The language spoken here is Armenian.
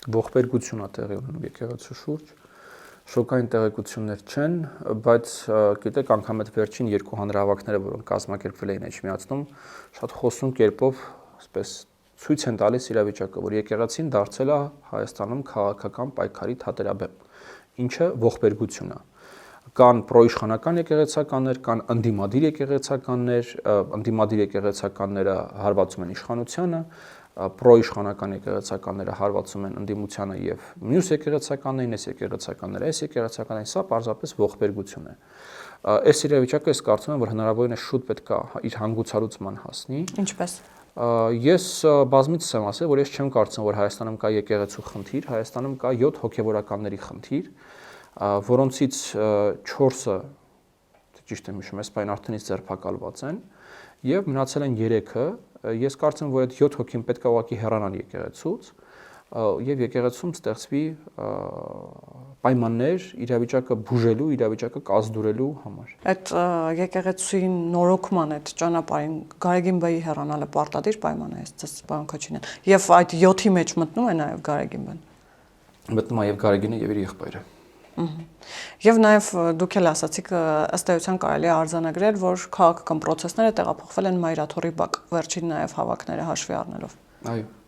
ողբերգություն է տեղի ունենում եկեղեցու շուրջ։ Շոկային տեղեկություններ չեն, բայց գիտեք, անգամ այդ վերջին երկու հանրահավաքները, որոնք կազմակերպվել էին Էջմիածնում, շատ խոսուն կերպով, ասես ցույց են տալիս իրավիճակը, որ եկեղեցին դարձել է Հայաստանում քաղաքական պայքարի թատերաբեմ, ինչը ողբերգություն է։ Կան պրոիշխանական եկեղեցականներ, կան ընդդիմադիր եկեղեցականներ, ընդդիմադիր եկեղեցականները հարվածում են իշխանությանը, պրոիշխանական եկեղեցականները հարվածում են ընդդիմությանը եւ մյուս եկեղեցականներին, այս եկեղեցականները, սա պարզապես ողբերգություն է։ Այս իրավիճակը ես կարծում եմ, որ հնարավորինս շուտ պետք է իր հանգուցալուծման հասնի։ Ինչպես։ Ես բազմիցս եմ ասել, որ ես չեմ կարծում, որ Հայաստանում կա եկեղեցու խնդիր, Հայաստանում կա 7 հոգևորականների խնդիր, որոնցից 4-ը, ճիշտ եմ հիշում, այս բան արդենից ձերբակալված են, եւ մնացել են 3-ը։ Ես կարծում եմ, որ այդ 7 հոգին պետք է ուղղակի հեռանան եկեղեցուց եւ եկեղեցում ստեղծվի պայմաններ իրավիճակը բուժելու, իրավիճակը կազդուրելու համար։ Այդ եկեղեցուի նորոգման այդ ճանապարհին Գարեգին-բեի հեռանալը պարտադիր պայման է, ըստ պարոն Քոչինյան։ Եվ այդ 7-ի մեջ մտնում է նաեւ Գարեգին-բեն։ Մտնում է եւ Գարեգինը եւ իր եղբայրը։ Եվ նաև դուք էլ ասացիք, ըստ էության կարելի է արձանագրել, որ քաղաքական process-ները տեղափոխվել են Մայրաթորի բակ, վերջին նաև հավաքները հաշվի առնելով։ Այո։